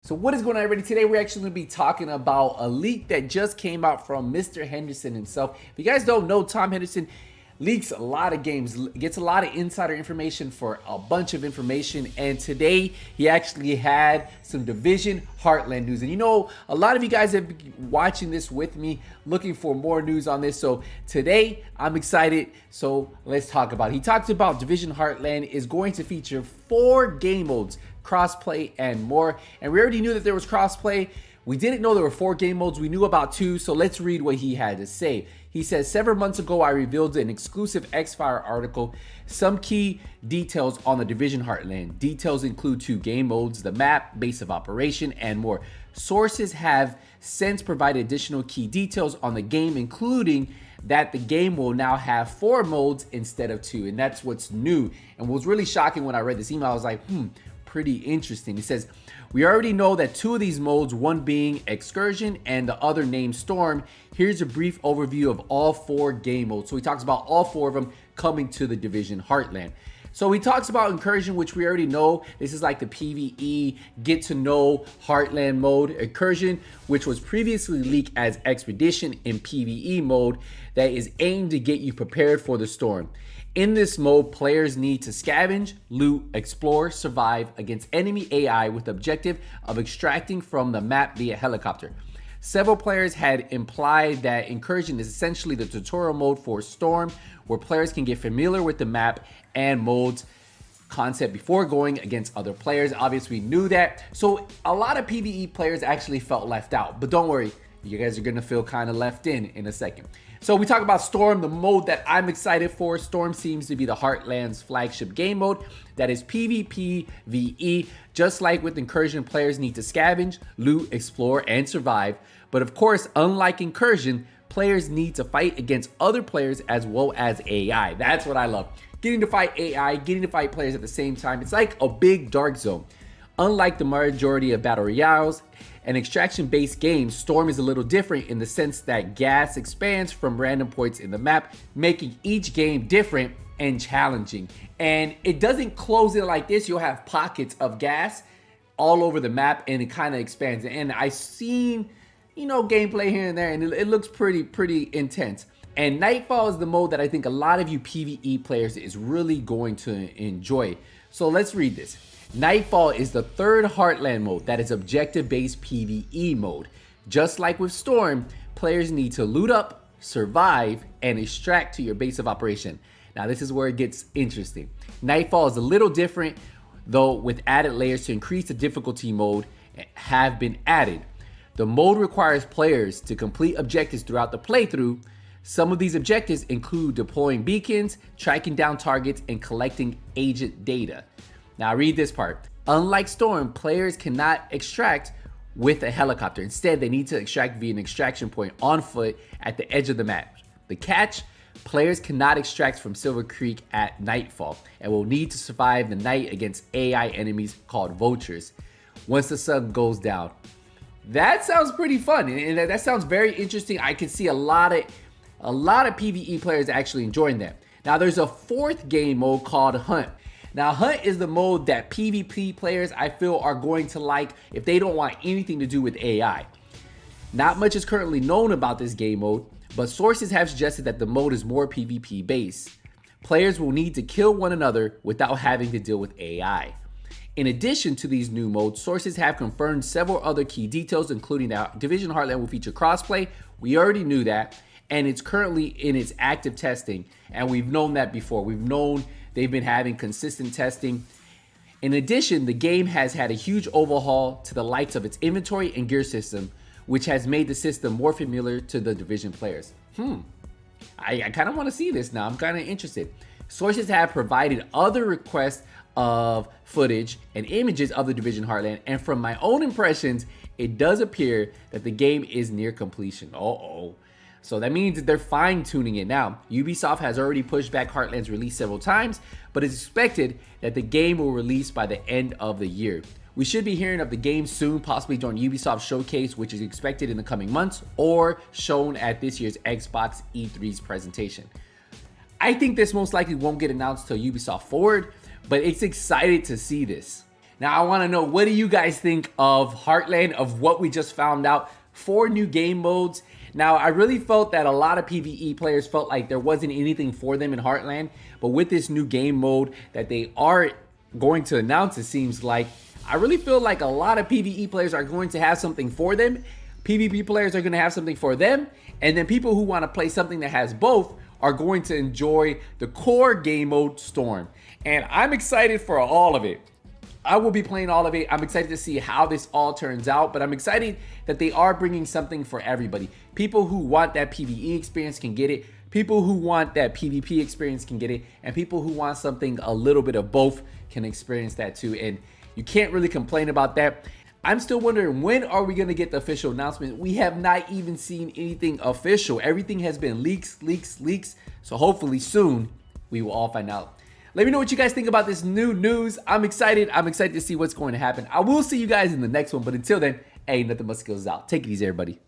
So what is going on, everybody? Today we're actually going to be talking about a leak that just came out from Mr. Henderson himself. If you guys don't know, Tom Henderson leaks a lot of games, gets a lot of insider information for a bunch of information, and today he actually had some Division Heartland news. And you know, a lot of you guys have been watching this with me, looking for more news on this. So today I'm excited, so let's talk about it. He talked about Division Heartland is going to feature 4 game modes, crossplay and more. And we already knew that there was crossplay. We didn't know there were 4 game modes. We knew about 2, so let's read what he had to say. He says, several months ago, I revealed an exclusive X-Fire article, some key details on the Division Heartland. Details include 2 game modes, the map, base of operation, and more. Sources have since provided additional key details on the game, including that the game will now have 4 modes instead of 2, and that's what's new. And what was really shocking when I read this email, I was like, pretty interesting. He says, we already know that 2 of these modes, one being Excursion and the other named Storm. Here's a brief overview of all 4 game modes. So he talks about all 4 of them coming to the Division Heartland. So he talks about Incursion, which we already know. This is like the PvE get to know Heartland mode. Incursion, which was previously leaked as Expedition in PvE mode, that is aimed to get you prepared for the storm. In this mode, players need to scavenge, loot, explore, survive against enemy AI with the objective of extracting from the map via helicopter. Several players had implied that Incursion is essentially the tutorial mode for Storm, where players can get familiar with the map and modes concept before going against other players. Obviously, we knew that. So a lot of PvE players actually felt left out, but don't worry, you guys are gonna feel kind of left in a second. So we talk about Storm, the mode that I'm excited for. Storm seems to be the Heartland's flagship game mode that is PvPvE. Just like with Incursion, players need to scavenge, loot, explore, and survive. But of course, unlike Incursion, players need to fight against other players as well as AI. That's what I love. Getting to fight AI, getting to fight players at the same time. It's like a big dark zone. Unlike the majority of battle royales and extraction-based games, Storm is a little different in the sense that gas expands from random points in the map, making each game different and challenging. And it doesn't close it like this. You'll have pockets of gas all over the map, and it kind of expands. And I've seen, you know, gameplay here and there, and it looks pretty intense. And Nightfall is the mode that I think a lot of you PvE players is really going to enjoy. So let's read this. Nightfall is the 3rd Heartland mode that is objective-based PvE mode. Just like with Storm, players need to loot up, survive, and extract to your base of operation. Now this is where it gets interesting. Nightfall is a little different, though, with added layers to increase the difficulty mode have been added. The mode requires players to complete objectives throughout the playthrough. Some of these objectives include deploying beacons, tracking down targets, and collecting agent data. Now read this part. Unlike Storm, players cannot extract with a helicopter. Instead, they need to extract via an extraction point on foot at the edge of the map. The catch, players cannot extract from Silver Creek at Nightfall and will need to survive the night against AI enemies called Vultures once the sun goes down. That sounds pretty fun, and that sounds very interesting. I can see a lot of PvE players actually enjoying that. Now there's a 4th game mode called Hunt. Now, Hunt is the mode that PvP players, I feel, are going to like if they don't want anything to do with AI. Not much is currently known about this game mode, but sources have suggested that the mode is more PvP based. Players will need to kill one another without having to deal with AI. In addition to these new modes, sources have confirmed several other key details, including that Division Heartland will feature crossplay. We already knew that, and it's currently in its active testing, and we've known that before. We've known they've been having consistent testing. In addition, the game has had a huge overhaul to the likes of its inventory and gear system, which has made the system more familiar to the Division players. I kind of want to see this now. I'm kind of interested. Sources have provided other requests of footage and images of the Division Heartland, and from my own impressions, it does appear that the game is near completion. So that means that they're fine-tuning it. Now, Ubisoft has already pushed back Heartland's release several times, but it's expected that the game will release by the end of the year. We should be hearing of the game soon, possibly during Ubisoft Showcase, which is expected in the coming months, or shown at this year's Xbox E3's presentation. I think this most likely won't get announced till Ubisoft Forward, but it's excited to see this. Now I want to know, what do you guys think of Heartland, of what we just found out? 4 new game modes. Now, I really felt that a lot of PvE players felt like there wasn't anything for them in Heartland, but with this new game mode that they are going to announce, it seems like, I really feel like a lot of PvE players are going to have something for them. PvP players are going to have something for them, and then people who want to play something that has both are going to enjoy the core game mode Storm. And I'm excited for all of it. I will be playing all of it. I'm excited to see how this all turns out, but I'm excited that they are bringing something for everybody. People who want that PvE experience can get it. People who want that PvP experience can get it. And people who want something a little bit of both can experience that too. And you can't really complain about that. I'm still wondering, when are we going to get the official announcement? We have not even seen anything official. Everything has been leaks. So hopefully soon we will all find out. Let me know what you guys think about this new news. I'm excited. I'm excited to see what's going to happen. I will see you guys in the next one. But until then, hey, NothingButSkillz out. Take it easy, everybody.